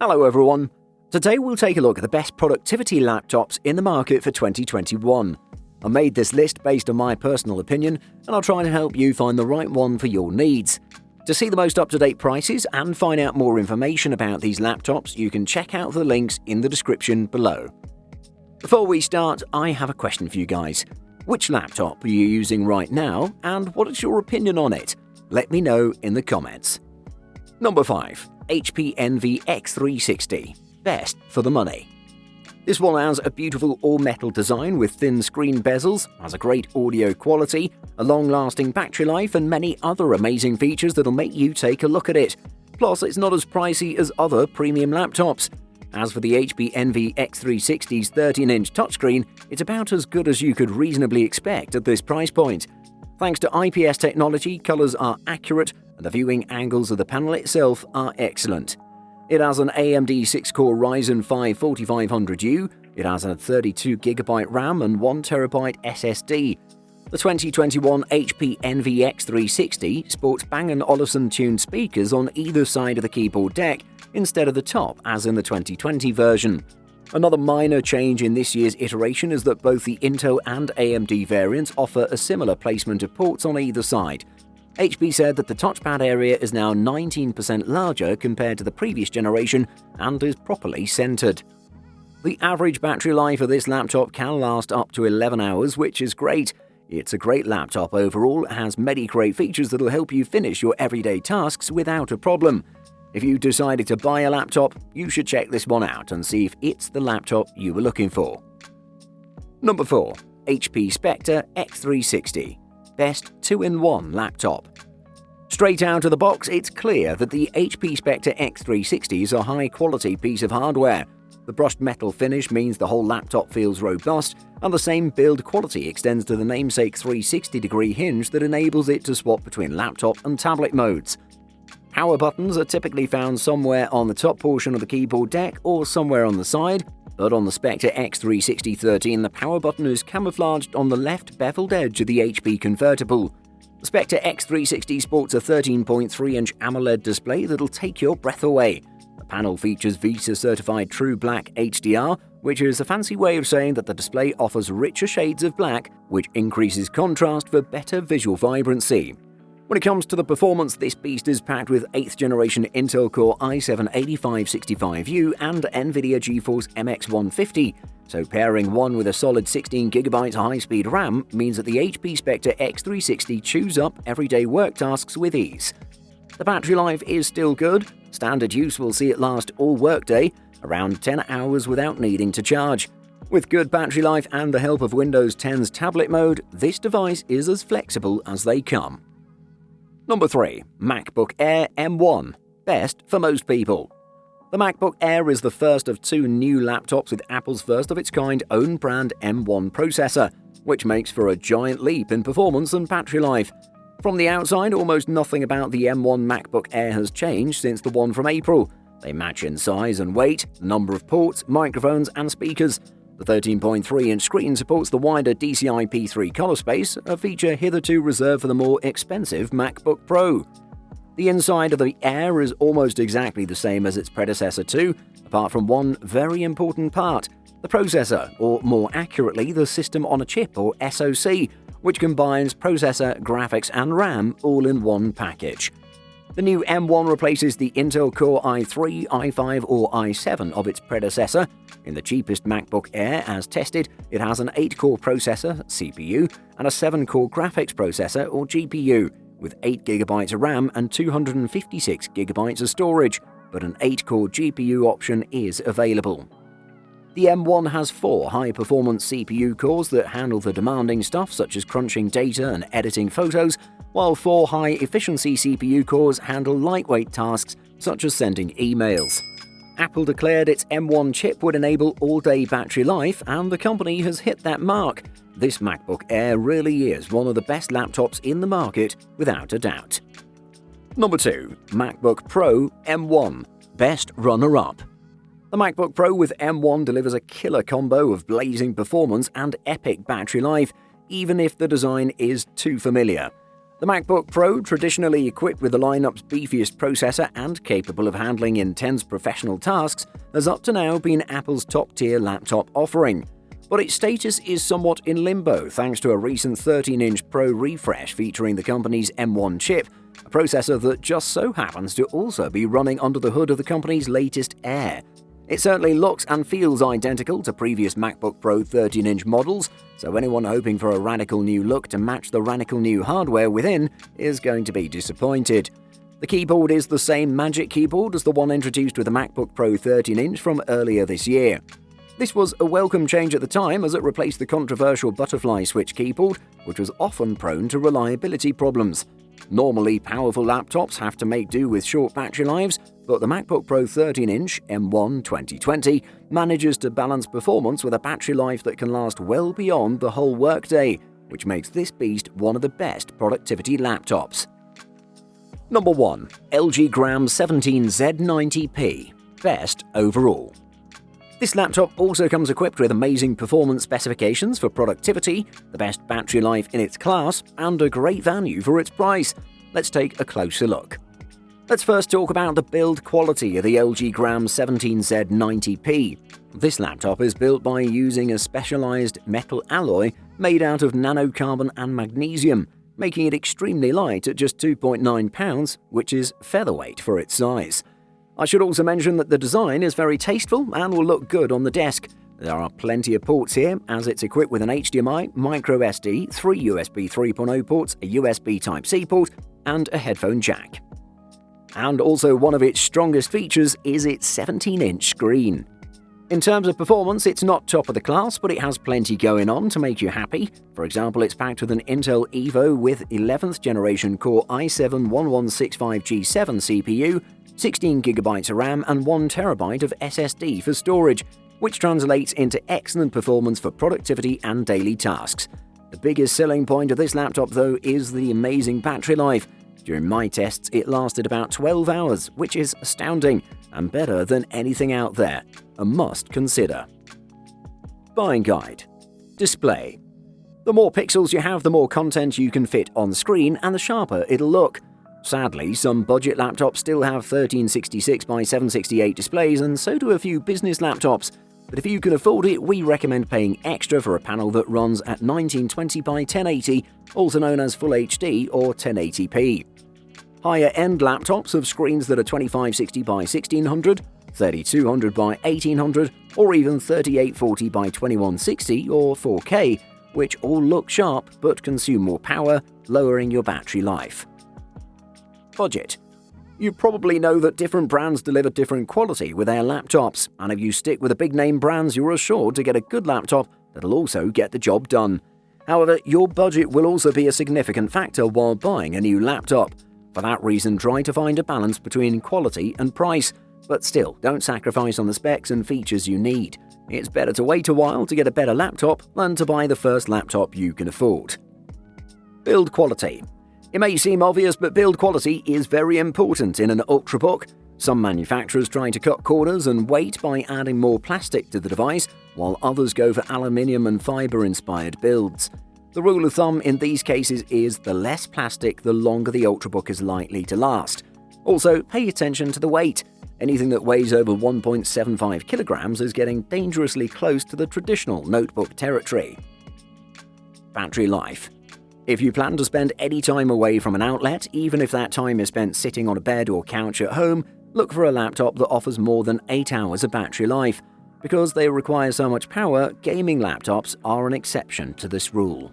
Hello everyone! Today we'll take a look at the best productivity laptops in the market for 2021. I made this list based on my personal opinion, and I'll try to help you find the right one for your needs. To see the most up-to-date prices and find out more information about these laptops, you can check out the links in the description below. Before we start, I have a question for you guys. Which laptop are you using right now, and what is your opinion on it? Let me know in the comments. Number 5. HP Envy X360. Best for the money. This one has a beautiful all-metal design with thin screen bezels, has a great audio quality, a long-lasting battery life, and many other amazing features that'll make you take a look at it. Plus, it's not as pricey as other premium laptops. As for the HP Envy X360's 13-inch touchscreen, it's about as good as you could reasonably expect at this price point. Thanks to IPS technology, colors are accurate, and the viewing angles of the panel itself are excellent. It has an AMD 6-core Ryzen 5 4500U, it has a 32GB RAM and 1TB SSD. The 2021 HP Envy X360 sports Bang & Olufsen tuned speakers on either side of the keyboard deck instead of the top as in the 2020 version. Another minor change in this year's iteration is that both the Intel and AMD variants offer a similar placement of ports on either side. HP said that the touchpad area is now 19% larger compared to the previous generation and is properly centered. The average battery life of this laptop can last up to 11 hours, which is great. It's a great laptop overall, it has many great features that'll help you finish your everyday tasks without a problem. If you decided to buy a laptop, you should check this one out and see if it's the laptop you were looking for. Number 4. HP Spectre X360. Best 2-in-1 laptop. Straight out of the box, it's clear that the HP Spectre X360 is a high-quality piece of hardware. The brushed metal finish means the whole laptop feels robust, and the same build quality extends to the namesake 360-degree hinge that enables it to swap between laptop and tablet modes. Power buttons are typically found somewhere on the top portion of the keyboard deck or somewhere on the side, but on the Spectre X360 13 the power button is camouflaged on the left beveled edge of the HP convertible. The Spectre X360 sports a 13.3-inch AMOLED display that'll take your breath away. The panel features VESA-certified True Black HDR, which is a fancy way of saying that the display offers richer shades of black, which increases contrast for better visual vibrancy. When it comes to the performance, this beast is packed with 8th generation Intel Core i7-8565U and NVIDIA GeForce MX 150, so pairing one with a solid 16GB high-speed RAM means that the HP Spectre X360 chews up everyday work tasks with ease. The battery life is still good. Standard use will see it last all workday, around 10 hours without needing to charge. With good battery life and the help of Windows 10's tablet mode, this device is as flexible as they come. Number 3. MacBook Air M1. Best for most people. The MacBook Air is the first of two new laptops with Apple's first-of-its-kind own-brand M1 processor, which makes for a giant leap in performance and battery life. From the outside, almost nothing about the M1 MacBook Air has changed since the one from April. They match in size and weight, number of ports, microphones, and speakers. The 13.3-inch screen supports the wider DCI-P3 color space, a feature hitherto reserved for the more expensive MacBook Pro. The inside of the Air is almost exactly the same as its predecessor too, apart from one very important part, the processor, or more accurately, the System on a Chip or SoC, which combines processor, graphics, and RAM all in one package. The new M1 replaces the Intel Core i3, i5, or i7 of its predecessor. In the cheapest MacBook Air, as tested, it has an 8-core processor, CPU, and a 7-core graphics processor, or GPU, with 8GB of RAM and 256GB of storage, but an 8-core GPU option is available. The M1 has 4 high-performance CPU cores that handle the demanding stuff such as crunching data and editing photos, while 4 high-efficiency CPU cores handle lightweight tasks such as sending emails. Apple declared its M1 chip would enable all-day battery life, and the company has hit that mark. This MacBook Air really is one of the best laptops in the market, without a doubt. Number 2. MacBook Pro M1. Best runner-up. The MacBook Pro with M1 delivers a killer combo of blazing performance and epic battery life, even if the design is too familiar. The MacBook Pro, traditionally equipped with the lineup's beefiest processor and capable of handling intense professional tasks, has up to now been Apple's top-tier laptop offering. But its status is somewhat in limbo thanks to a recent 13-inch Pro refresh featuring the company's M1 chip, a processor that just so happens to also be running under the hood of the company's latest Air. It certainly looks and feels identical to previous MacBook Pro 13-inch models, so anyone hoping for a radical new look to match the radical new hardware within is going to be disappointed. The keyboard is the same Magic Keyboard as the one introduced with the MacBook Pro 13-inch from earlier this year. This was a welcome change at the time as it replaced the controversial butterfly switch keyboard, which was often prone to reliability problems. Normally, powerful laptops have to make do with short battery lives, but the MacBook Pro 13-inch M1 2020 manages to balance performance with a battery life that can last well beyond the whole workday, which makes this beast one of the best productivity laptops. Number 1. LG Gram 17Z90p. Best overall. This laptop also comes equipped with amazing performance specifications for productivity, the best battery life in its class, and a great value for its price. Let's take a closer look. Let's first talk about the build quality of the LG Gram 17Z90p. This laptop is built by using a specialized metal alloy made out of nanocarbon and magnesium, making it extremely light at just 2.9 pounds, which is featherweight for its size. I should also mention that the design is very tasteful and will look good on the desk. There are plenty of ports here, as it's equipped with an HDMI, microSD, 3 USB 3.0 ports, a USB Type-C port, and a headphone jack. And also one of its strongest features is its 17-inch screen. In terms of performance, it's not top of the class, but it has plenty going on to make you happy. For example, it's packed with an Intel Evo with 11th generation Core i7-1165G7 CPU, 16GB of RAM and 1TB of SSD for storage, which translates into excellent performance for productivity and daily tasks. The biggest selling point of this laptop, though, is the amazing battery life. During my tests, it lasted about 12 hours, which is astounding and better than anything out there. A must consider. Buying guide. Display. The more pixels you have, the more content you can fit on screen and the sharper it'll look. Sadly, some budget laptops still have 1366 by 768 displays, and so do a few business laptops. But if you can afford it, we recommend paying extra for a panel that runs at 1920 by 1080, also known as Full HD or 1080p. Higher-end laptops have screens that are 2560 by 1600, 3200 by 1800, or even 3840 by 2160 or 4K, which all look sharp but consume more power, lowering your battery life. Budget. You probably know that different brands deliver different quality with their laptops, and if you stick with the big-name brands, you're assured to get a good laptop that'll also get the job done. However, your budget will also be a significant factor while buying a new laptop. For that reason, try to find a balance between quality and price, but still, don't sacrifice on the specs and features you need. It's better to wait a while to get a better laptop than to buy the first laptop you can afford. Build quality. It may seem obvious, but build quality is very important in an Ultrabook. Some manufacturers try to cut corners and weight by adding more plastic to the device, while others go for aluminium and fiber-inspired builds. The rule of thumb in these cases is the less plastic, the longer the Ultrabook is likely to last. Also, pay attention to the weight. Anything that weighs over 1.75 kilograms is getting dangerously close to the traditional notebook territory. Battery life. If you plan to spend any time away from an outlet, even if that time is spent sitting on a bed or couch at home, look for a laptop that offers more than 8 hours of battery life. Because they require so much power, gaming laptops are an exception to this rule.